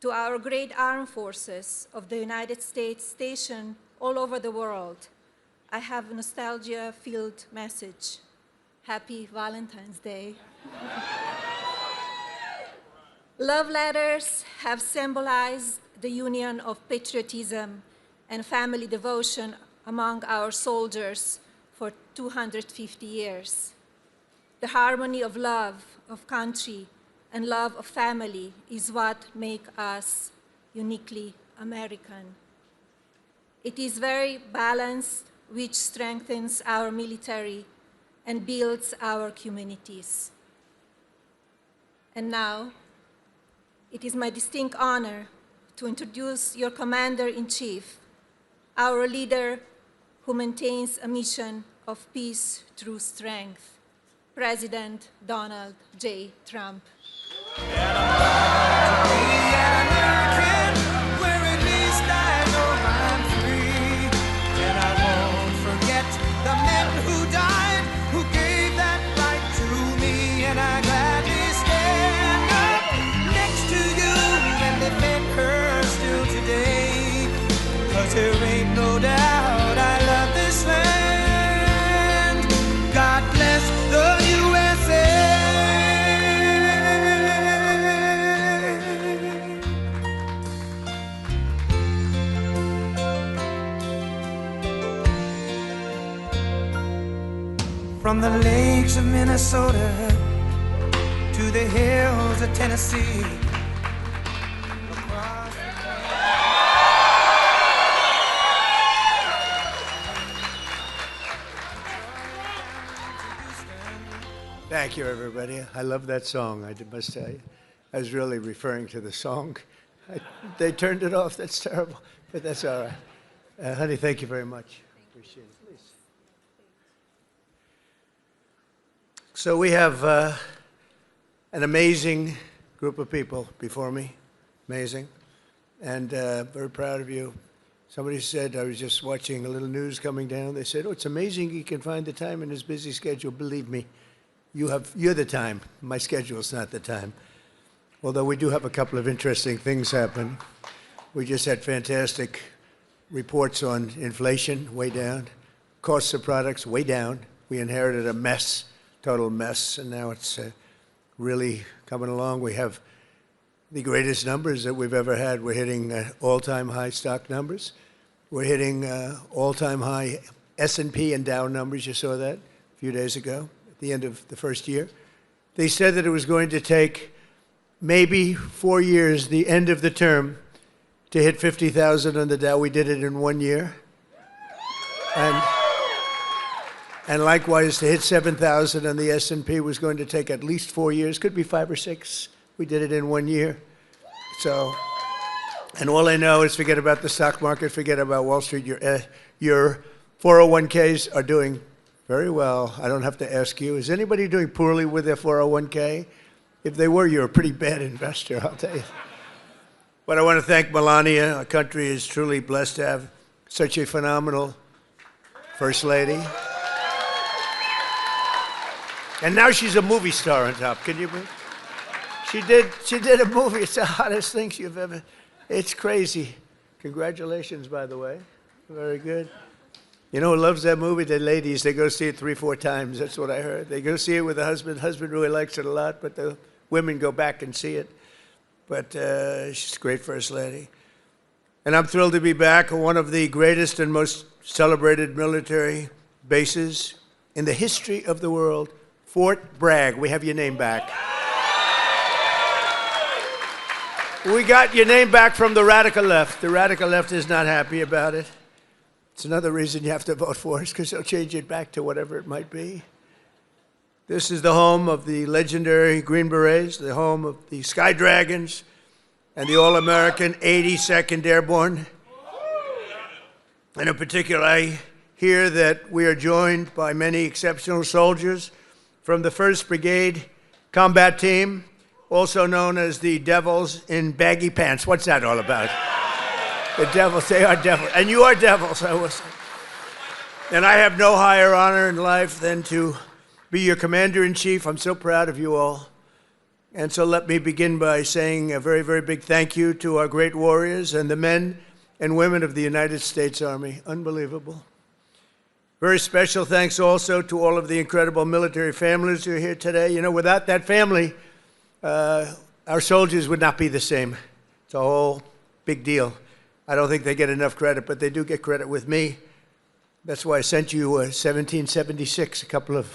To our great armed forces of the United States stationed all over the world, I have a nostalgia-filled message. Happy Valentine's Day. Love letters have symbolized the union of patriotism and family devotion among our soldiers for 250 years. The harmony of love of country and love of family is what makes us uniquely American. It is very balanced, which strengthens our military and builds our communities. And now, it is my distinct honor to introduce your Commander-in-Chief, our leader who maintains a mission of peace through strength, President Donald J. Trump. There ain't no doubt I love this land. God bless the USA. From the lakes of Minnesota to the hills of Tennessee. Thank you, everybody. I love that song, I must tell you. I was really referring to the song. They turned it off. That's terrible, but that's all right. Honey, thank you very much. Appreciate it. Please. So we have an amazing group of people before me. Amazing. And very proud of you. Somebody said, I was just watching a little news coming down. They said, oh, it's amazing he can find the time in his busy schedule. Believe me. You're the time. My schedule's not the time. Although we do have a couple of interesting things happen. We just had fantastic reports on inflation, way down. Costs of products, way down. We inherited a mess, total mess, and now it's really coming along. We have the greatest numbers that we've ever had. We're hitting all-time high stock numbers. We're hitting all-time high S&P and Dow numbers. You saw that a few days ago. The end of the first year. They said that it was going to take maybe 4 years, the end of the term, to hit 50,000 on the Dow. We did it in 1 year. And likewise, to hit 7,000 on the S&P was going to take at least 4 years, could be 5 or 6. We did it in 1 year. So, and all I know is forget about the stock market, forget about Wall Street. Your 401ks are doing very well. I don't have to ask you. Is anybody doing poorly with their 401k? If they were, you're a pretty bad investor, I'll tell you. But I want to thank Melania. Our country is truly blessed to have such a phenomenal First Lady. And now she's a movie star on top. Can you believe? She did a movie. It's the hottest thing you've ever. It's crazy. Congratulations, by the way. Very good. You know who loves that movie? The ladies. They go see it 3 or 4 times. That's what I heard. They go see it with the husband. The husband really likes it a lot, but the women go back and see it. But she's a great First Lady. And I'm thrilled to be back on one of the greatest and most celebrated military bases in the history of the world, Fort Bragg. We have your name back. We got your name back from the radical left. The radical left is not happy about it. It's another reason you have to vote for us, because they'll change it back to whatever it might be. This is the home of the legendary Green Berets, the home of the Sky Dragons, and the All-American 82nd Airborne. And in particular, I hear that we are joined by many exceptional soldiers from the 1st Brigade Combat Team, also known as the Devils in Baggy Pants. What's that all about? The devils, they are devils. And you are devils, I will say. And I have no higher honor in life than to be your Commander-in-Chief. I'm so proud of you all. And so let me begin by saying a very, very big thank you to our great warriors and the men and women of the United States Army. Unbelievable. Very special thanks also to all of the incredible military families who are here today. You know, without that family, our soldiers would not be the same. It's a whole big deal. I don't think they get enough credit, but they do get credit with me. That's why I sent you 1776 a couple of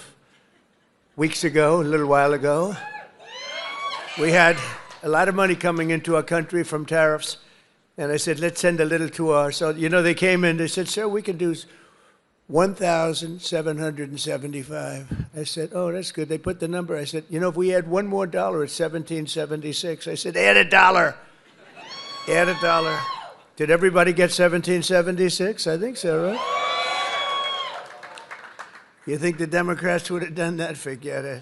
weeks ago, a little while ago. We had a lot of money coming into our country from tariffs, and I said, let's send a little to our, so, you know, they came in, they said, sir, we can do 1,775. I said, oh, that's good. They put the number. I said, you know, if we add one more dollar, it's 1776. I said, add a dollar. Add a dollar. Did everybody get 1776? I think so, right? You think the Democrats would have done that? Forget it.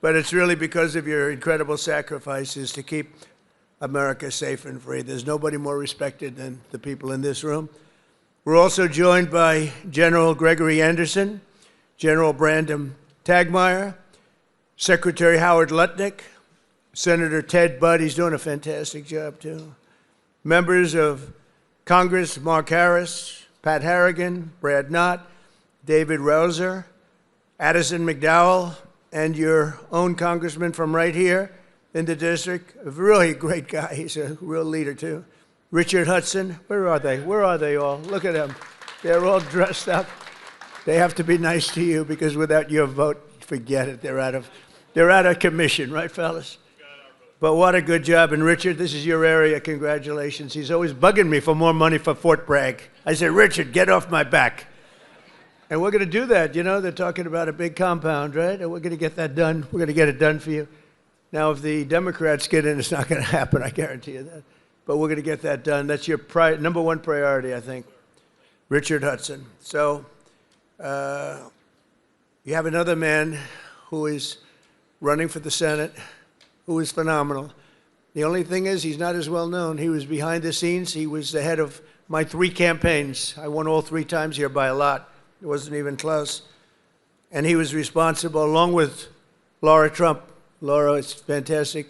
But it's really because of your incredible sacrifices to keep America safe and free. There's nobody more respected than the people in this room. We're also joined by General Gregory Anderson, General Brandon Tagmeyer, Secretary Howard Lutnick, Senator Ted Budd, he's doing a fantastic job too, members of Congress, Mark Harris, Pat Harrigan, Brad Knott, David Rouser, Addison McDowell, and your own congressman from right here in the district, a really great guy, he's a real leader too. Richard Hudson, where are they? Where are they all? Look at them. They're all dressed up. They have to be nice to you because without your vote, forget it. They're out of commission, right, fellas? But what a good job. And Richard, this is your area. Congratulations. He's always bugging me for more money for Fort Bragg. I said, Richard, get off my back. And we're going to do that. You know, they're talking about a big compound, right? And we're going to get that done. We're going to get it done for you. Now, if the Democrats get in, it's not going to happen. I guarantee you that. But we're going to get that done. That's your number one priority, I think, Richard Hudson. So you have another man who is running for the Senate, who is phenomenal. The only thing is he's not as well known. He was behind the scenes. He was the head of my 3 campaigns. I won all 3 times here by a lot. It wasn't even close. And he was responsible, along with Laura Trump. Laura is fantastic.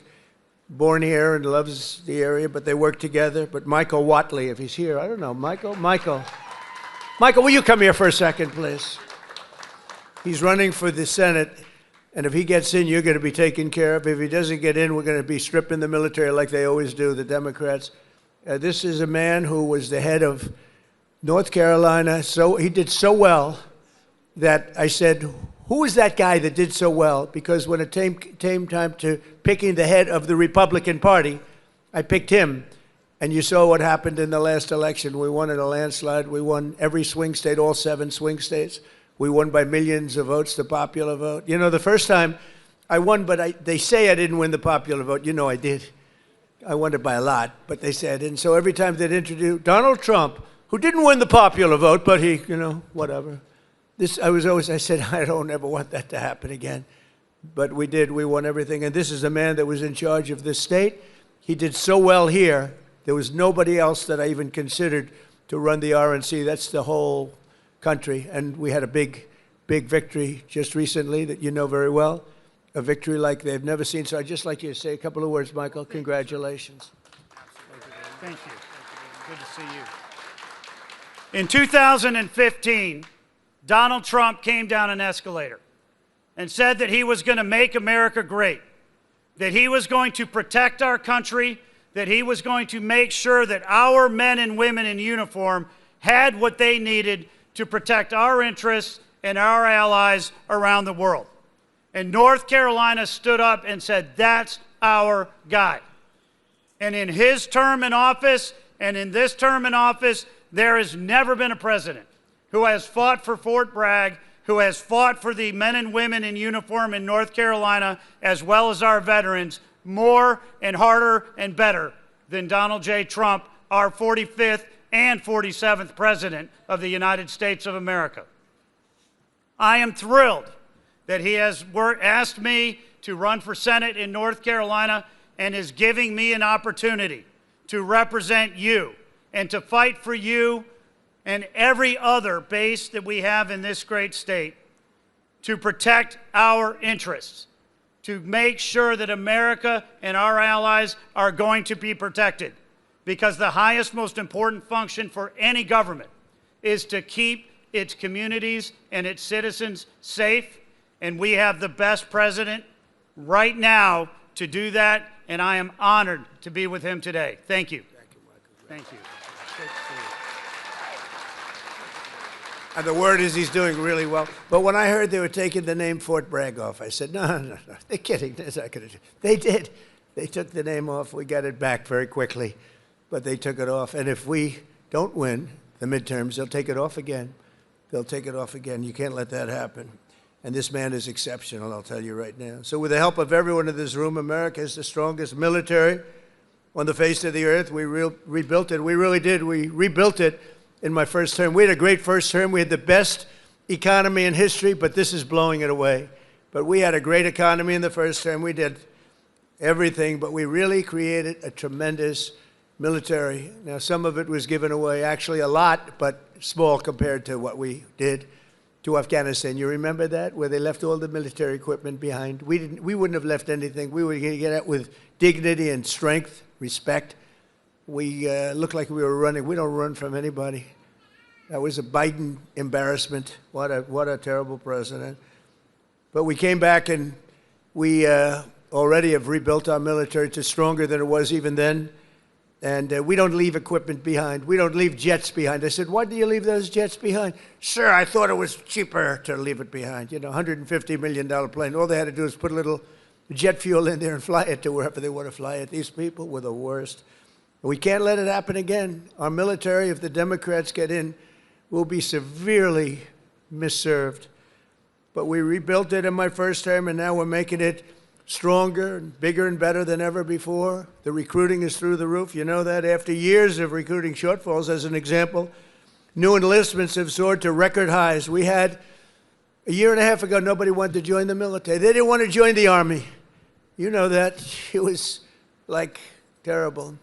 Born here and loves the area, but they work together. But Michael Whatley, if he's here, I don't know. Michael, will you come here for a second, please? He's running for the Senate, and if he gets in, you're going to be taken care of. If he doesn't get in, we're going to be stripping the military like they always do, the Democrats. This is a man who was the head of North Carolina. So he did so well that I said, who is that guy that did so well? Because when it came time to picking the head of the Republican Party, I picked him. And you saw what happened in the last election. We won in a landslide. We won every swing state, all 7 swing states. We won by millions of votes, the popular vote. You know, the first time I won, but they say I didn't win the popular vote. You know I did. I won it by a lot, but they say I didn't. So every time they'd introduce Donald Trump, who didn't win the popular vote, but he, you know, whatever. I said, I don't ever want that to happen again. But we did. We won everything. And this is a man that was in charge of this state. He did so well here. There was nobody else that I even considered to run the RNC. That's the whole country. And we had a big, big victory just recently that you know very well, a victory like they've never seen. So I'd just like you to say a couple of words, Michael. Congratulations. Thank you. Good to see you. In 2015, Donald Trump came down an escalator and said that he was going to make America great, that he was going to protect our country, that he was going to make sure that our men and women in uniform had what they needed to protect our interests and our allies around the world. And North Carolina stood up and said, that's our guy. And in his term in office and in this term in office, there has never been a president who has fought for Fort Bragg, who has fought for the men and women in uniform in North Carolina, as well as our veterans, more and harder and better than Donald J. Trump, our 45th and 47th President of the United States of America. I am thrilled that he has asked me to run for Senate in North Carolina and is giving me an opportunity to represent you and to fight for you and every other base that we have in this great state to protect our interests. to make sure that America and our allies are going to be protected. Because the highest, most important function for any government is to keep its communities and its citizens safe. And we have the best president right now to do that. And I am honored to be with him today. Thank you. Thank you, Michael. Thank you. Good to see you. And the word is he's doing really well. But when I heard they were taking the name Fort Bragg off, I said, no. They're kidding. They're not gonna do. They did. They took the name off. We got it back very quickly. But they took it off. And if we don't win the midterms, they'll take it off again. They'll take it off again. You can't let that happen. And this man is exceptional, I'll tell you right now. So with the help of everyone in this room, America is the strongest military on the face of the earth. We rebuilt it. We really did. We rebuilt it in my first term. We had a great first term. We had the best economy in history, but this is blowing it away. But we had a great economy in the first term. We did everything, but we really created a tremendous military. Now, some of it was given away, actually a lot, but small compared to what we did to Afghanistan. You remember that, where they left all the military equipment behind? We wouldn't have left anything. We would get out with dignity and strength, respect. We looked like we were running. We don't run from anybody. That was a Biden embarrassment. What a terrible president. But we came back and we already have rebuilt our military to stronger than it was even then. And we don't leave equipment behind. We don't leave jets behind. I said, why do you leave those jets behind? Sir, I thought it was cheaper to leave it behind. You know, $150 million plane. All they had to do was put a little jet fuel in there and fly it to wherever they want to fly it. These people were the worst. We can't let it happen again. Our military, if the Democrats get in, will be severely misserved. But we rebuilt it in my first term, and now we're making it stronger and bigger and better than ever before. The recruiting is through the roof. You know that. After years of recruiting shortfalls, as an example, new enlistments have soared to record highs. We had, a year and a half ago, nobody wanted to join the military. They didn't want to join the Army. You know that. It was like terrible.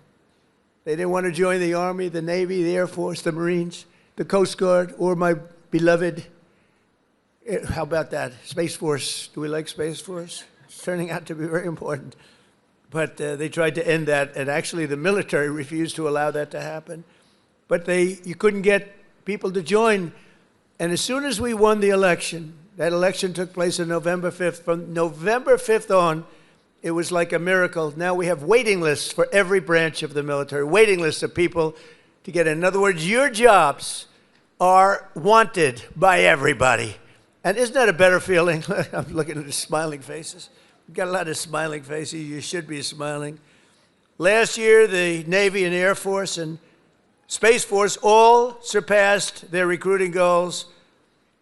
They didn't want to join the Army, the Navy, the Air Force, the Marines, the Coast Guard, or my beloved, how about that, Space Force. Do we like Space Force? It's turning out to be very important. But they tried to end that, and actually the military refused to allow that to happen. But you couldn't get people to join. And as soon as we won the election, that election took place on November 5th. From November 5th on, it was like a miracle. Now we have waiting lists for every branch of the military, waiting lists of people to get in. In other words, your jobs are wanted by everybody. And isn't that a better feeling? I'm looking at the smiling faces. We've got a lot of smiling faces. You should be smiling. Last year, the Navy and Air Force and Space Force all surpassed their recruiting goals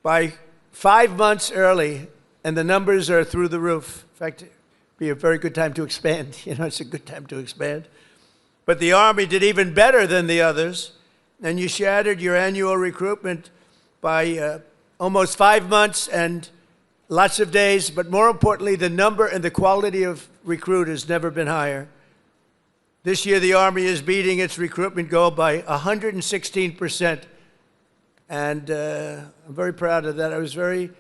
by 5 months early, and the numbers are through the roof. In fact, it'd be a very good time to expand. You know, it's a good time to expand. But the Army did even better than the others, and you shattered your annual recruitment by almost 5 months and lots of days, but more importantly, the number and the quality of recruit has never been higher. This year, the Army is beating its recruitment goal by 116%, and I'm very proud of that. I was very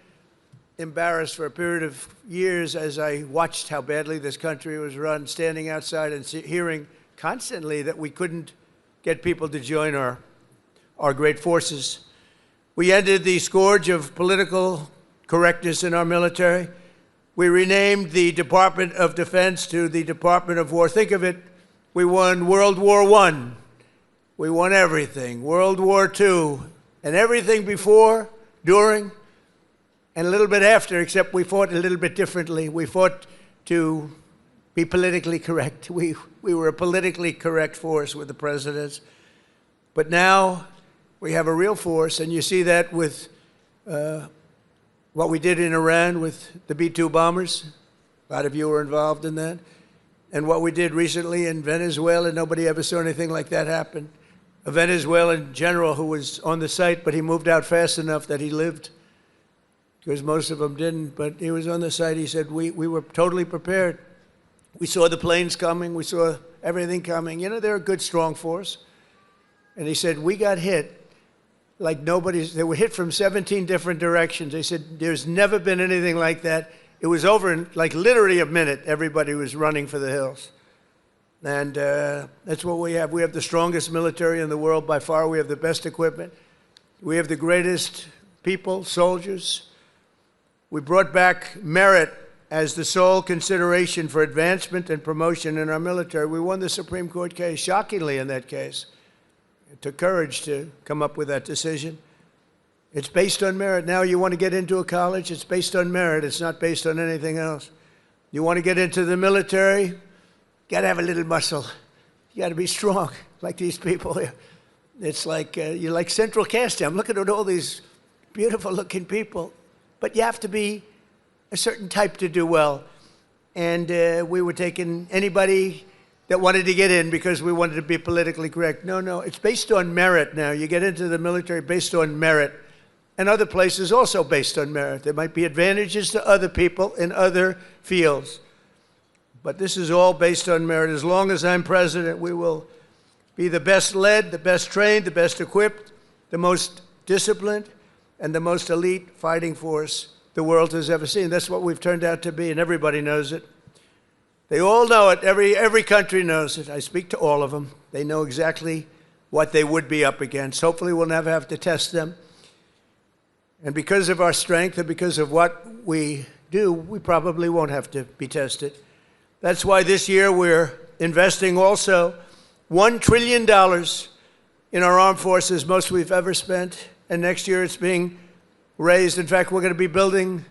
embarrassed for a period of years as I watched how badly this country was run, standing outside and hearing constantly that we couldn't get people to join our great forces. We ended the scourge of political correctness in our military. We renamed the Department of Defense to the Department of War. Think of it, we won World War I. We won everything. World War II, and everything before, during, and a little bit after, except we fought a little bit differently. We fought to be politically correct. We were a politically correct force with the presidents. But now we have a real force, and you see that with what we did in Iran with the B-2 bombers. A lot of you were involved in that. And what we did recently in Venezuela, nobody ever saw anything like that happen. A Venezuelan general who was on the site, but he moved out fast enough that he lived, because most of them didn't. But he was on the site. He said, we were totally prepared. We saw the planes coming. We saw everything coming. You know, they're a good, strong force. And he said, we got hit like nobody's. They were hit from 17 different directions. They said, there's never been anything like that. it was over in like literally a minute. Everybody was running for the hills. And that's what we have. We have the strongest military in the world by far. We have the best equipment. We have the greatest people, soldiers. We brought back merit as the sole consideration for advancement and promotion in our military. We won the Supreme Court case, shockingly in that case. It took courage to come up with that decision. It's based on merit. Now you want to get into a college, it's based on merit. It's not based on anything else. You want to get into the military, you got to have a little muscle. You got to be strong, like these people here. It's like you're like central casting. I'm looking at all these beautiful-looking people, but you have to be a certain type to do well. And we were taking anybody that wanted to get in because we wanted to be politically correct. No, it's based on merit now. You get into the military based on merit. And other places also based on merit. There might be advantages to other people in other fields. But this is all based on merit. As long as I'm president, we will be the best led, the best trained, the best equipped, the most disciplined, and the most elite fighting force the world has ever seen. That's what we've turned out to be, and everybody knows it. They all know it. Every country knows it. I speak to all of them. They know exactly what they would be up against. Hopefully we'll never have to test them. And because of our strength and because of what we do, we probably won't have to be tested. That's why this year we're investing also $1 trillion in our armed forces, most we've ever spent. And next year it's being raised. In fact, we're going to be building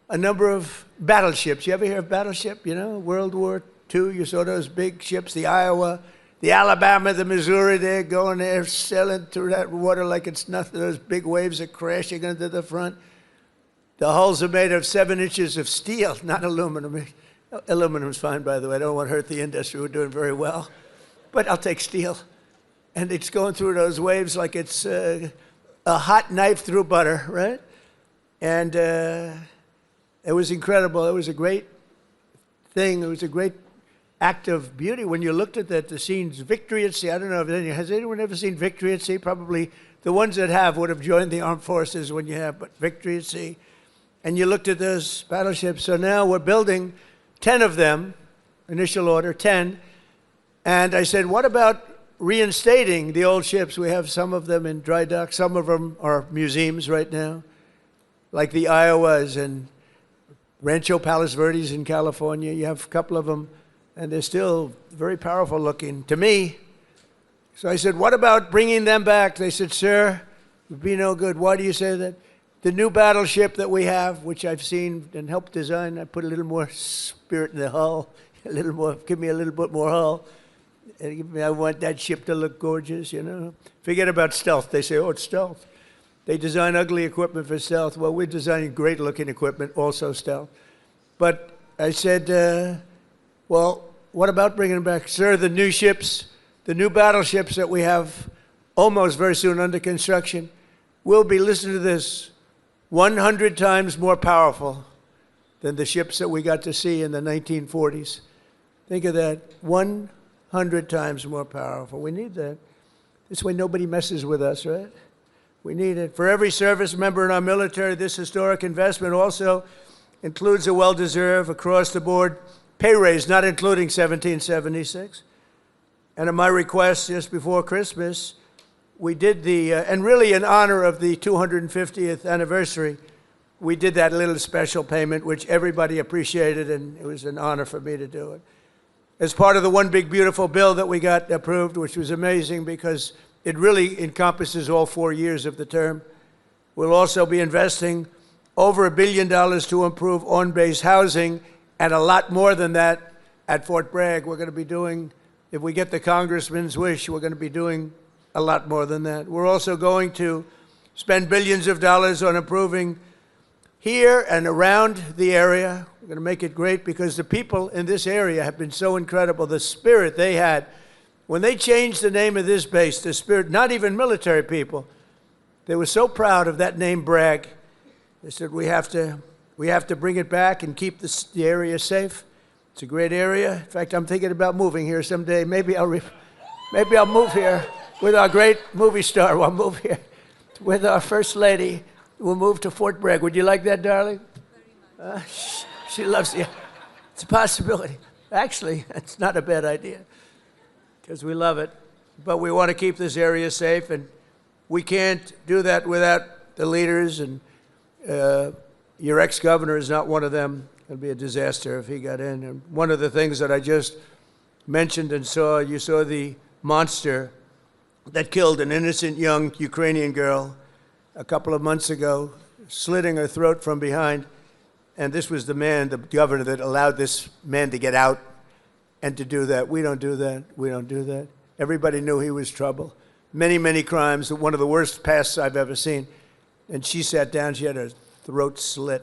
a number of battleships. You ever hear of battleship? You know, World War II, you saw those big ships, the Iowa, the Alabama, the Missouri, they're going there, sailing through that water like it's nothing. Those big waves are crashing into the front. The hulls are made of 7 inches of steel, not aluminum. Aluminum's fine, by the way. I don't want to hurt the industry. We're doing very well. But I'll take steel. And it's going through those waves like it's a hot knife through butter, right? And it was incredible. It was a great thing. It was a great act of beauty when you looked at that, the scenes, Victory at Sea. I don't know, has anyone ever seen Victory at Sea? Probably the ones that have would have joined the armed forces when you have, but Victory at Sea. And you looked at those battleships. So now we're building 10 of them, initial order, 10. And I said, what about reinstating the old ships? We have some of them in dry dock. Some of them are museums right now, like the Iowas and Rancho Palos Verdes in California. You have a couple of them, and they're still very powerful looking to me. So I said, what about bringing them back? They said, sir, it would be no good. Why do you say that? The new battleship that we have, which I've seen and helped design, I put a little more spirit in the hull, a little more, give me a little bit more hull. I want that ship to look gorgeous, you know. Forget about stealth. They say, oh, it's stealth. They design ugly equipment for stealth. Well, we're designing great-looking equipment, also stealth. But I said, well, what about bringing them back? Sir, the new ships, the new battleships that we have almost very soon under construction will be, listen to this, 100 times more powerful than the ships that we got to see in the 1940s. Think of that, 100 times more powerful. We need that. This way nobody messes with us, right? We need it. For every service member in our military, this historic investment also includes a well-deserved, across-the-board pay raise, not including 1776. And at my request just before Christmas, we did the, and really in honor of the 250th anniversary, we did that little special payment, which everybody appreciated, and it was an honor for me to do it. As part of the one big beautiful bill that we got approved, which was amazing because it really encompasses all 4 years of the term. We'll also be investing over $1 billion to improve on-base housing, and a lot more than that at Fort Bragg. We're going to be doing, if we get the congressman's wish, we're going to be doing a lot more than that. We're also going to spend billions of dollars on improving here and around the area. We're going to make it great because the people in this area have been so incredible. The spirit they had. When they changed the name of this base, the spirit, not even military people, they were so proud of that name, Bragg. They said, we have to bring it back and keep the area safe. It's a great area. In fact, I'm thinking about moving here someday. Maybe I'll move here with our great movie star. We'll move here with our First Lady. We'll move to Fort Bragg. Would you like that, darling? She loves it. It's a possibility. Actually, it's not a bad idea because we love it. But we want to keep this area safe, and we can't do that without the leaders, and your ex-governor is not one of them. It would be a disaster if he got in. And one of the things that I just mentioned and saw, you saw the monster that killed an innocent young Ukrainian girl a couple of months ago, slitting her throat from behind. And this was the man, the governor, that allowed this man to get out and to do that. We don't do that. We don't do that. Everybody knew he was trouble. Many, many crimes, one of the worst pasts I've ever seen. And she sat down, she had her throat slit.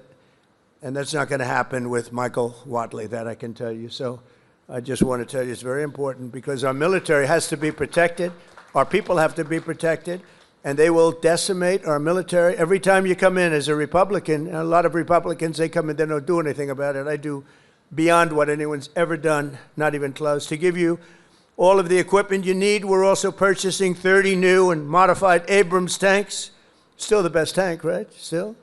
And that's not going to happen with Michael Watley, that I can tell you. So I just want to tell you it's very important because our military has to be protected. Our people have to be protected. And they will decimate our military. Every time you come in as a Republican, and a lot of Republicans, they come in, they don't do anything about it. I do beyond what anyone's ever done, not even close. To give you all of the equipment you need, we're also purchasing 30 new and modified Abrams tanks. Still the best tank, right? Still?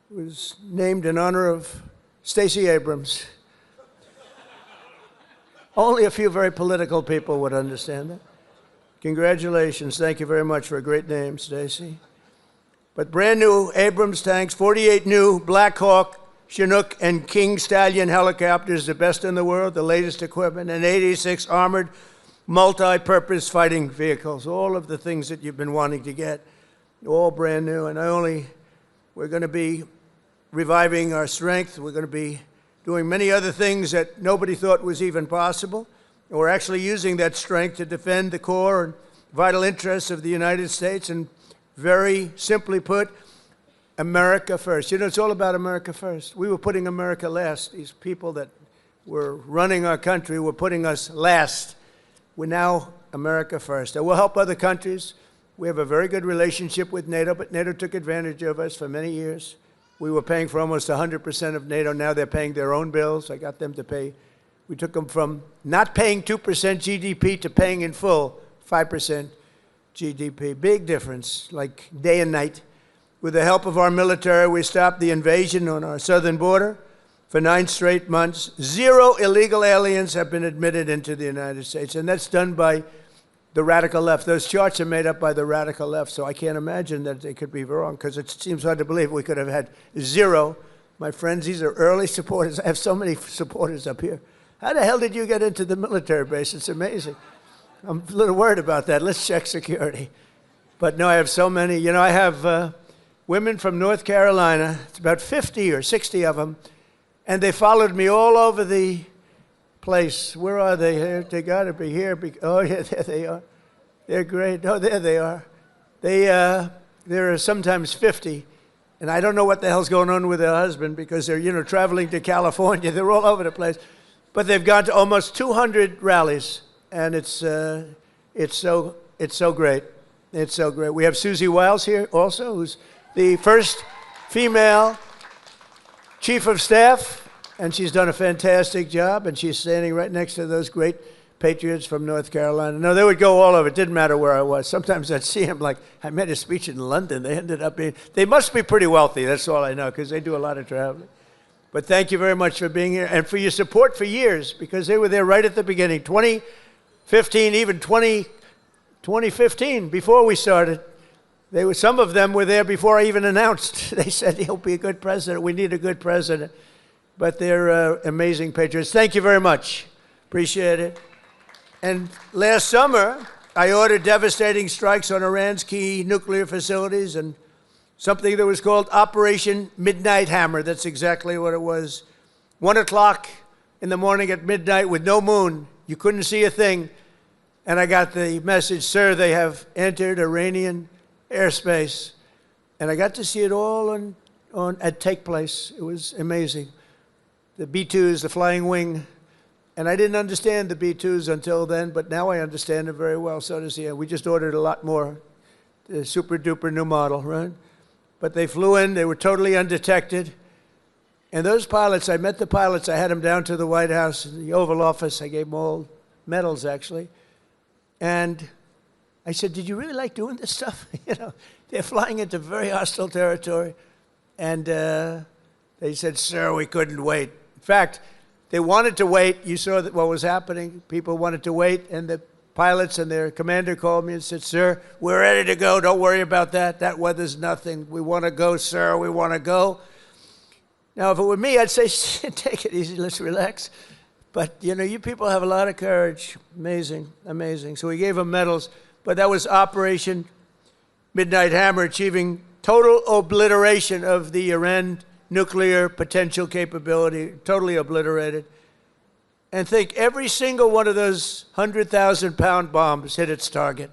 It was named in honor of Stacey Abrams. Only a few very political people would understand that. Congratulations. Thank you very much for a great name, Stacey. But brand new Abrams tanks, 48 new Black Hawk, Chinook, and King Stallion helicopters, the best in the world, the latest equipment, and 86 armored multi-purpose fighting vehicles, all of the things that you've been wanting to get, all brand new. And we're going to be reviving our strength. We're going to be doing many other things that nobody thought was even possible. And we're actually using that strength to defend the core and vital interests of the United States. And very simply put, America first. You know, it's all about America first. We were putting America last. These people that were running our country were putting us last. We're now America first. And we'll help other countries. We have a very good relationship with NATO, but NATO took advantage of us for many years. We were paying for almost 100% of NATO. Now they're paying their own bills. I got them to pay. We took them from not paying 2% GDP to paying in full 5% GDP. Big difference, like day and night. With the help of our military, we stopped the invasion on our southern border for 9 straight months. 0 illegal aliens have been admitted into the United States, and that's done by the radical left. Those charts are made up by the radical left, so I can't imagine that they could be wrong, because it seems hard to believe we could have had 0. My friends, these are early supporters. I have so many supporters up here. How the hell did you get into the military base? It's amazing. I'm a little worried about that. Let's check security. But no, I have so many. You know, I have women from North Carolina. It's about 50 or 60 of them. And they followed me all over the place. Where are they? Here, they got to be here. Oh, yeah, there they are. They're great. Oh, there they are. There are sometimes 50. And I don't know what the hell's going on with their husband, because they're, you know, traveling to California. They're all over the place. But they've gone to almost 200 rallies. And it's so great. It's so great. We have Susie Wiles here also, who's the first female chief of staff, and she's done a fantastic job, and she's standing right next to those great patriots from North Carolina. No, they would go all over. It didn't matter where I was. Sometimes I'd see them, like, I made a speech in London. They ended up being, they must be pretty wealthy. That's all I know, because they do a lot of traveling. But thank you very much for being here, and for your support for years, because they were there right at the beginning. 2015, even 2015, before we started. Some of them were there before I even announced. They said, he'll be a good president. We need a good president. But they're amazing patriots. Thank you very much. Appreciate it. And last summer, I ordered devastating strikes on Iran's key nuclear facilities, and something that was called Operation Midnight Hammer. That's exactly what it was. 1 o'clock in the morning at midnight with no moon. You couldn't see a thing. And I got the message, sir, they have entered Iranian airspace. And I got to see it all take place. It was amazing. The B-2s, the flying wing. And I didn't understand the B-2s until then, but now I understand it very well. So does he. We just ordered a lot more. The super-duper new model, right? But they flew in. They were totally undetected. And those pilots, I met the pilots. I had them down to the White House, the Oval Office. I gave them all medals, actually. And I said, did you really like doing this stuff? You know, they're flying into very hostile territory. And they said, sir, we couldn't wait. In fact, they wanted to wait. You saw what was happening. People wanted to wait, and the pilots and their commander called me and said, "Sir, we're ready to go. Don't worry about that. That weather's nothing. We want to go, sir. We want to go." Now, if it were me, I'd say, "Take it easy. Let's relax." But, you know, you people have a lot of courage. Amazing, amazing. So we gave them medals. But that was Operation Midnight Hammer, achieving total obliteration of the Iran nuclear potential capability, totally obliterated. And think every single one of those 100,000-pound bombs hit its target,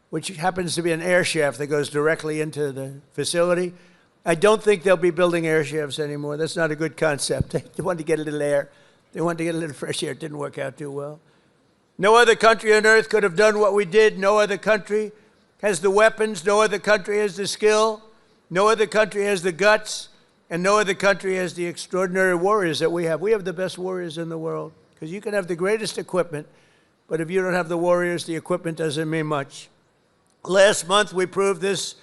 which happens to be an air shaft that goes directly into the facility. I don't think they'll be building air shafts anymore. That's not a good concept. They wanted to get a little air. They wanted to get a little fresh air. It didn't work out too well. No other country on earth could have done what we did. No other country has the weapons. No other country has the skill. No other country has the guts. And no other country has the extraordinary warriors that we have. We have the best warriors in the world. Because you can have the greatest equipment, but if you don't have the warriors, the equipment doesn't mean much. Last month, we proved this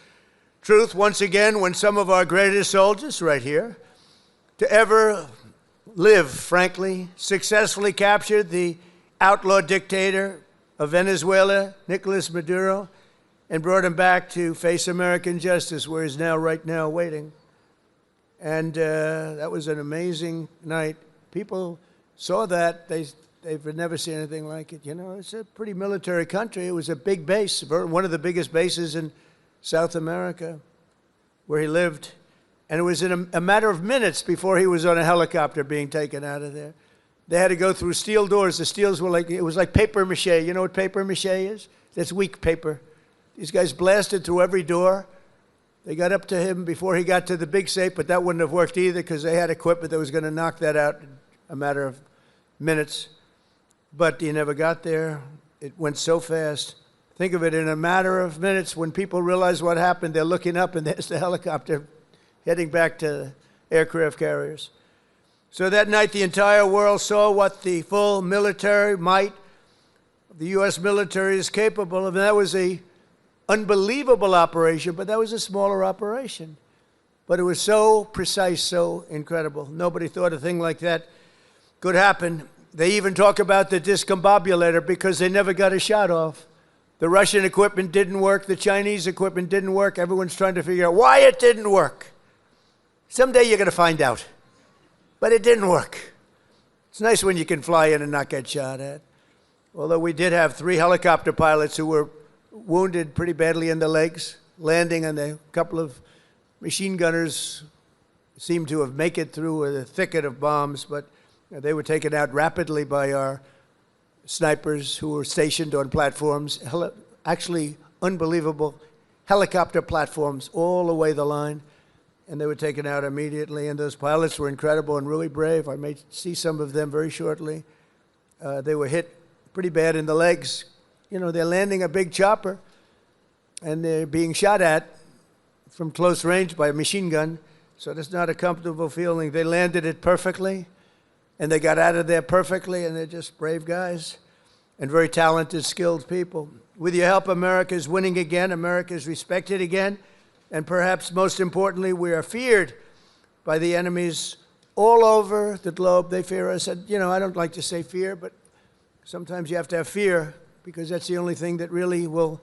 truth once again when some of our greatest soldiers, right here, to ever live, frankly, successfully captured the outlaw dictator of Venezuela, Nicolás Maduro, and brought him back to face American justice, where he's now, right now, waiting. And that was an amazing night. People saw that. They've never seen anything like it. You know, it's a pretty military country. It was a big base, one of the biggest bases in South America, where he lived. And it was in a matter of minutes before he was on a helicopter being taken out of there. They had to go through steel doors. The steels were like, it was like paper mache. You know what paper mache is? That's weak paper. These guys blasted through every door. They got up to him before he got to the big safe, but that wouldn't have worked either because they had equipment that was going to knock that out in a matter of minutes. But he never got there. It went so fast. Think of it, in a matter of minutes, when people realize what happened, they're looking up and there's the helicopter heading back to aircraft carriers. So that night, the entire world saw what the full military might of the U.S. military is capable of. And that was an unbelievable operation, but that was a smaller operation. But it was so precise, so incredible. Nobody thought a thing like that could happen. They even talk about the discombobulator because they never got a shot off. The Russian equipment didn't work. The Chinese equipment didn't work. Everyone's trying to figure out why it didn't work. Someday you're going to find out. But it didn't work. It's nice when you can fly in and not get shot at. Although we did have 3 helicopter pilots who were wounded pretty badly in the legs, landing, and a couple of machine gunners seemed to have made it through a thicket of bombs, but they were taken out rapidly by our snipers who were stationed on platforms, actually unbelievable helicopter platforms all the way the line, and they were taken out immediately. And those pilots were incredible and really brave. I may see some of them very shortly. They were hit pretty bad in the legs. You know, they're landing a big chopper, and they're being shot at from close range by a machine gun, so that's not a comfortable feeling. They landed it perfectly, and they got out of there perfectly, and they're just brave guys and very talented, skilled people. With your help, America is winning again. America is respected again. And perhaps most importantly, we are feared by the enemies all over the globe. They fear us. And, you know, I don't like to say fear, but sometimes you have to have fear because that's the only thing that really will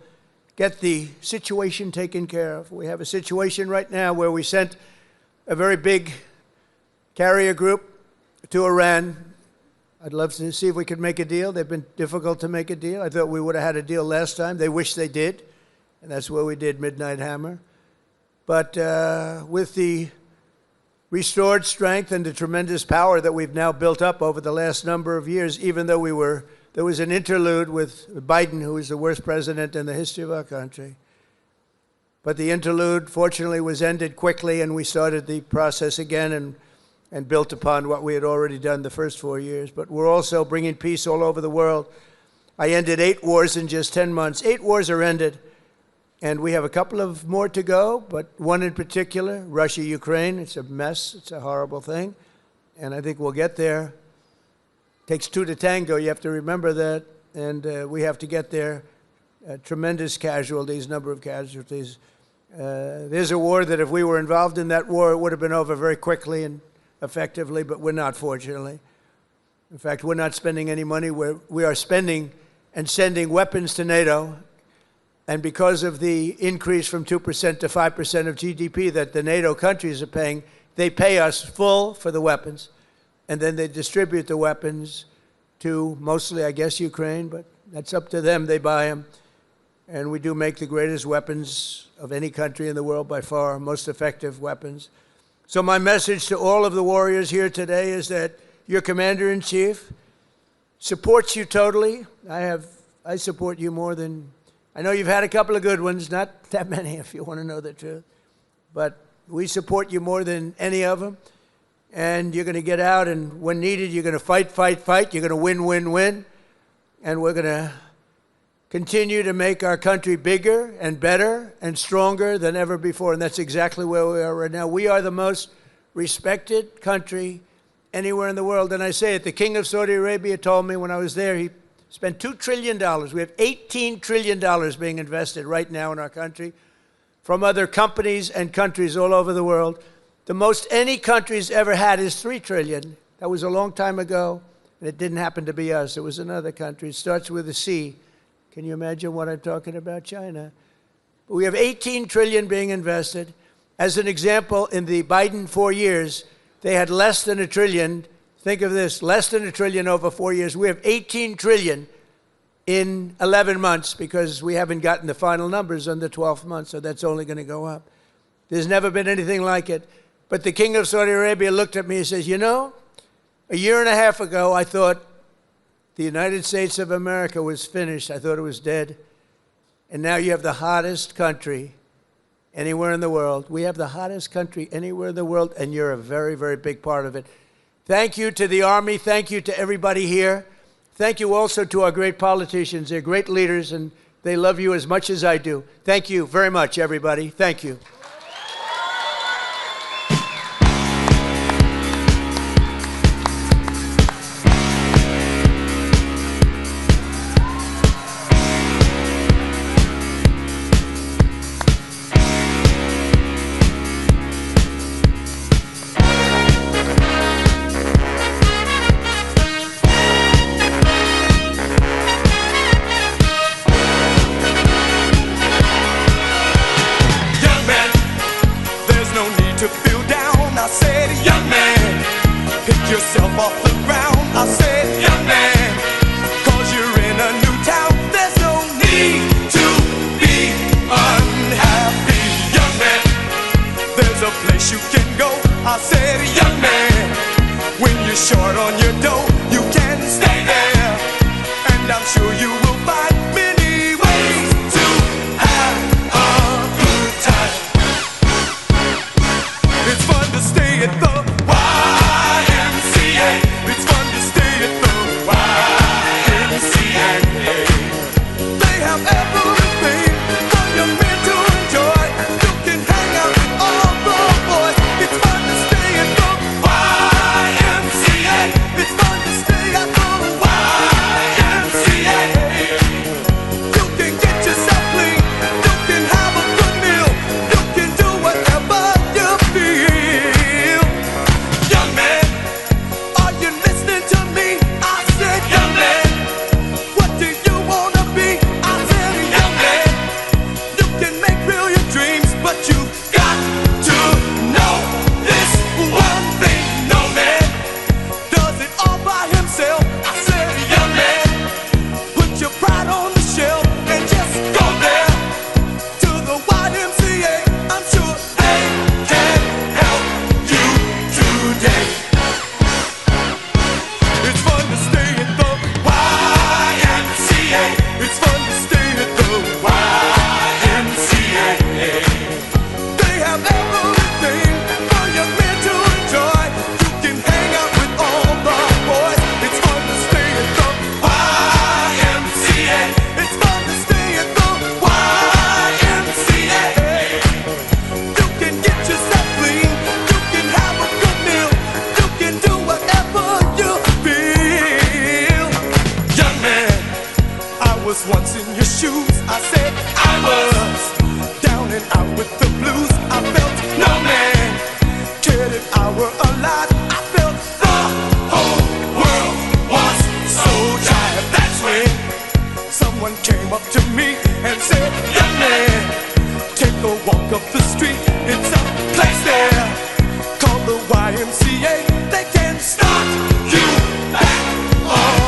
get the situation taken care of. We have a situation right now where we sent a very big carrier group to Iran. I'd love to see if we could make a deal. They've been difficult to make a deal. I thought we would have had a deal last time. They wish they did, and that's where we did Midnight Hammer. But with the restored strength and the tremendous power that we've now built up over the last number of years, even though there was an interlude with Biden, who is the worst president in the history of our country. But the interlude, fortunately, was ended quickly, and we started the process again and built upon what we had already done the first 4 years. But we're also bringing peace all over the world. I ended 8 wars in just 10 months. 8 wars are ended. And we have a couple of more to go, but one in particular, Russia-Ukraine. It's a mess. It's a horrible thing. And I think we'll get there. It takes 2 to tango. You have to remember that. And we have to get there. Tremendous casualties, number of casualties. There's a war that if we were involved in that war, it would have been over very quickly. And effectively, but we're not, fortunately. In fact, we're not spending any money. We are spending and sending weapons to NATO. And because of the increase from 2% to 5% of GDP that the NATO countries are paying, they pay us full for the weapons. And then they distribute the weapons to mostly, I guess, Ukraine, but that's up to them. They buy them. And we do make the greatest weapons of any country in the world by far, most effective weapons. So my message to all of the warriors here today is that your commander-in-chief supports you totally. I support you more than, I know you've had a couple of good ones, not that many if you want to know the truth, but we support you more than any of them. And you're going to get out, and when needed, you're going to fight, fight, fight. You're going to win, win, win. And we're going to continue to make our country bigger and better and stronger than ever before. And that's exactly where we are right now. We are the most respected country anywhere in the world. And I say it, the King of Saudi Arabia told me when I was there, he spent $2 trillion. We have $18 trillion being invested right now in our country from other companies and countries all over the world. The most any country's ever had is $3 trillion. That was a long time ago, and it didn't happen to be us. It was another country. It starts with a C. Can you imagine what I'm talking about? China. But we have $18 trillion being invested. As an example, in the Biden 4 years, they had less than $1 trillion. Think of this, less than $1 trillion over 4 years. We have $18 trillion in 11 months because we haven't gotten the final numbers on the 12th month, so that's only going to go up. There's never been anything like it. But the King of Saudi Arabia looked at me and says, you know, a year and a half ago, I thought the United States of America was finished. I thought it was dead. And now you have the hottest country anywhere in the world. We have the hottest country anywhere in the world, and you're a very, very big part of it. Thank you to the Army. Thank you to everybody here. Thank you also to our great politicians. They're great leaders, and they love you as much as I do. Thank you very much, everybody. Thank you. It's fun to stay at the YMCA. It's fun to stay at me. Take a walk up the street, it's a place there. Call the YMCA, they can start you back on